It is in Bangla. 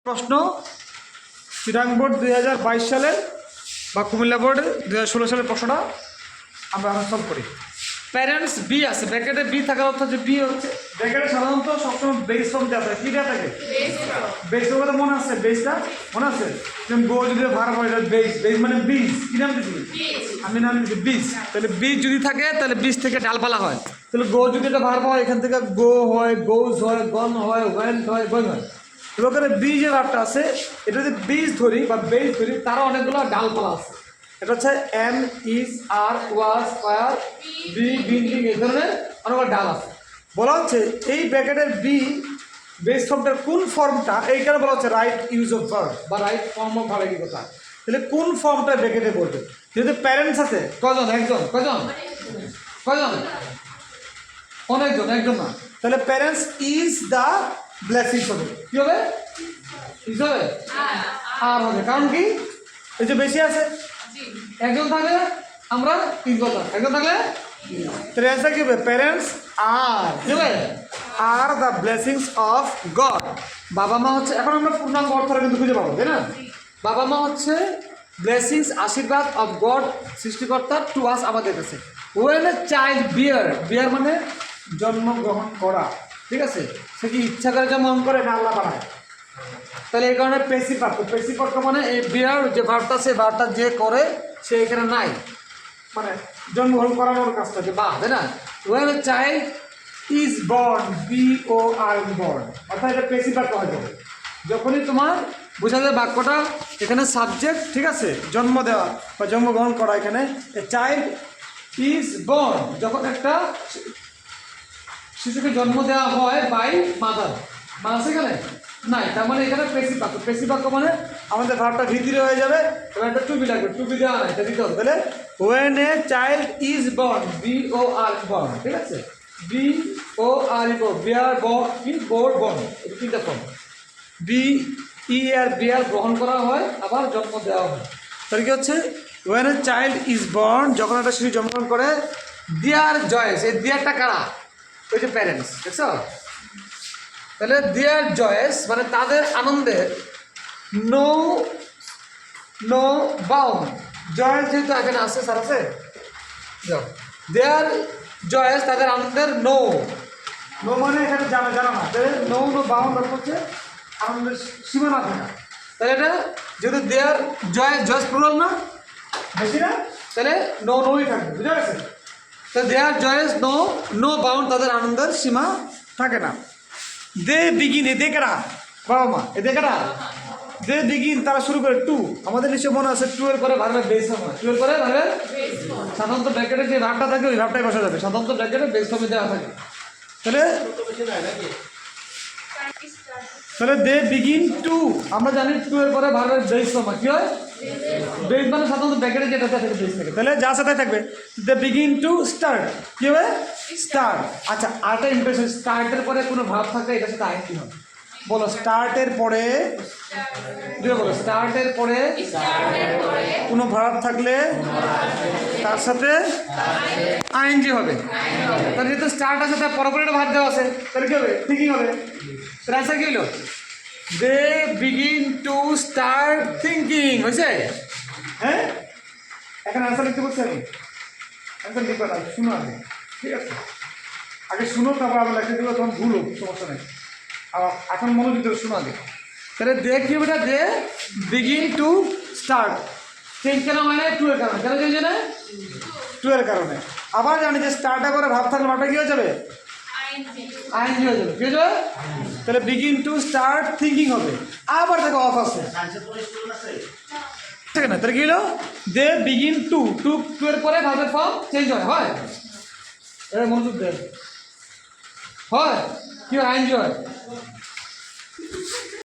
প্রশ্ন চিটাং বোর্ড 2022 সালের বা কুমিল্লা বোর্ড 2016 সালের প্রশ্নটা আমরা সলভ করি। প্যারেন্টস বি আছে, ব্র্যাকেটে বি থাকার অর্থ যে বি হচ্ছে ব্র্যাকেটে সাধারণত সবসময় বেস ফর্ম দেওয়া থাকে। কী দেওয়া থাকে? বেস ফর্ম কথা মনে আছে? বেসটা মনে আছে? যেমন গো যদি ভার্ব হয় বেস, বেস মানে বীজ। কী নাম দিচ্ছি? আমি নাম দিচ্ছি বীজ। তাহলে বীজ যদি থাকে তাহলে বীজ থেকে ডালপালা হয়। তাহলে গো যদি এটা ভার্ব হয় এখান থেকে গো হয়, গোজ হয়, গন হয়, ওয়েন্ট হয়, গোয়িং হয়। এবার বীজ যে ভার্বটা আছে এটা যদি বীজ ধরি বা বেস ধরি তারও অনেকগুলো ডালপালা আছে। এটা হচ্ছে am, is, are, was, were, be, building, এই ধরনের অনেকগুলো ডাল আছে। বলা হচ্ছে এই ব্র্যাকেটের বি বেস ফর্মটার কোন ফর্মটা, এইখানে বলা হচ্ছে রাইট ইউজ অফ ভার্ব বা রাইট ফর্ম অফ ভার্ব। কি কথা? তাহলে কোন ফর্মটা ব্র্যাকেটে বলবে? যেহেতু প্যারেন্টস আছে কজন? একজন। কজন? কজন? অনেকজন, একজন না। তাহলে প্যারেন্টস ইজ দ্য ব্লেসিংস হবে। কি হবে? ইজ হবে আর হবে। কারণ কি? এই যে বেশি আছে, একজন থাকলে আমরা তিন কথা, একজন থাকলে তাহলে অ্যান্সার কি হবে? প্যারেন্টস আর কি হবে? Are the blessings of god. বাবা মা হচ্ছে, এখন আমরা পূর্ণাঙ্গ অর্থটা কিন্তু খুঁজে পাবো, তাই না? বাবা মা হচ্ছে ব্লেসিংস, আশীর্বাদ অফ গড, সৃষ্টিকর্তা টু আস, আমাদের কাছে। ওয়েন এ চাইল্ড বিয়ার, বিয়ার মানে জন্মগ্রহণ করা, ঠিক আছে? সে কি ইচ্ছা করে জন্মগ্রহণ করে না আল্লাহ বানায়? তাহলে এই কারণে পেসিভ বাক্য। পেসিভ বাক্য মানে এই বিয়ার যে ভার্বটা, সে ভার্বটা যে করে সে এখানে নাই, মানে জন্মগ্রহণ করানোর কাজটা যে বা, তাই না? When a child is born, B O R born, অর্থাৎ এটা পেসিভ বাক্য হয়ে যাবে। যখনই তোমার বোঝা যায় বাক্যটা এখানে সাবজেক্ট, ঠিক আছে, জন্ম দেওয়া বা জন্মগ্রহণ করা, এখানে এ চাইল্ড ইজ বর্ন, যখন একটা শিশুকে জন্ম দেওয়া হয় বাই মাদার, মা আছে এখানে নাই, তার মানে এখানে পেসিভ বাক্য। পেসিভ বাক্য মানে আমাদের ভাবটা ভিতরে হয়ে যাবে, এবার একটা টুপি লাগবে, টুপি দেওয়া নাই, এটা দিতে হবে। তাহলে when a child is born, B O R born, ঠিক আছে, B O R E born, bear born, কি বোর্ড বর্ন, এটা তিনটা ফর্ম। বি ই আর বিয়ার গ্রহণ করা হয়, আবার জন্ম দেওয়া হয়। তাহলে কি হচ্ছে? When a child is born, যখন একটা শিশু জন্মগ্রহণ করে, দিয়ার জয়েস, এই দিয়ারটা কারা? ওই যে প্যারেন্টস, দেখছো? তাহলে দেয়ার জয়েস মানে তাদের আনন্দের নো নো বাউন্ড। জয়েস যেহেতু এখানে আছে, স্যার আছে, দেয়ার জয়েস তাদের আনন্দের নো নো মানে এখানে জানা জানা না, তাহলে নো নো বাউন্ড হচ্ছে আনন্দের সীমানা থাকা। তাহলে এটা যেহেতু দেয়ার জয়েস, জয়েস প্লুরাল না, বেশি না, তাহলে নো নোই থাকবে, বুঝা গেছে? তো দেয়ার জয়েস নো নো বাউন্ড, তাদের আনন্দের সীমা থাকে না। দে বিগিন, এ কারা? বাবা মা। এ কারা? দে বিগিন, তারা শুরু করে টু। আমাদের নিশ্চয় মনে আছে টু এর পরে ভার্বের বেস ফর্ম হয়। টু এর পরে ভার্বের সাধারণত ব্র্যাকেটে যে ভার্বটা থাকে ওই ভার্বটাই বসা যাবে, সাধারণত ব্র্যাকেটে বেস ফর্মে দেওয়া থাকে। তাহলে দে বিগিন টু, আমরা জানি টু এর পরে ভার্বের বেস ফর্ম হয়। কি হয়? বেস মানে সাধারণত ব্র্যাকেটে যেটা থাকে বেস থাকে, তাহলে যা সাথে থাকবে দে বিগিন টু স্টার্ট। কি হবে? স্টার্ট। আচ্ছা, আরেকটা ইম্প্রেশন, স্টার্টের পরে কোনো ভাব থাকলে এটার সাথে আইন কি হবে? বলো, স্টার্টের পরে, বলো স্টার্টের পরে কোনো ভাব থাকলে তার সাথে আইএনজি হবে। তাহলে যেহেতু স্টার্ট আছে তার পরপরে একটা ভাব দেওয়া আছে, তাহলে কি হবে? থিঙ্কিং হবে। তার অ্যান্সার কি হলো? দে বিগিন টু স্টার্ট থিঙ্কিং। হয়েছে? হ্যাঁ, এখন অ্যান্সার লিখতে বলছি আমি, অ্যান্সার লিখবে না, শুনো আগে, ঠিক আছে? আগে শুনো, তারপর আবার লেখা দেবো, তখন ভুল হোক, সমস্যা নেই। এখন মনোযোগ দেবে, শোনো আগে। তাহলে দে কি হবে? দে বিগিন টু স্টার্ট। থিঙ্ক কেন হয় না? টু এর কারণে। কেন চলছে না? টু এর কারণে। আবার জানি যে স্টার্টটা করে ভাব থাকলে ভাবটা কি হয়ে যাবে? আইএনজি হয়ে যাবে। কি হয়ে যাবে? তাহলে বিগিন টু স্টার্ট থিঙ্কিং হবে। আবার দেখো অফ আছে, ঠিক না? তাহলে কি হলো? দে বিগিন টু, টু টু এর পরে ভাবের ফর্ম চেঞ্জ হয়। হয়? এটা মনোযোগ দেয়। হয় কি? আইএনজি হয়।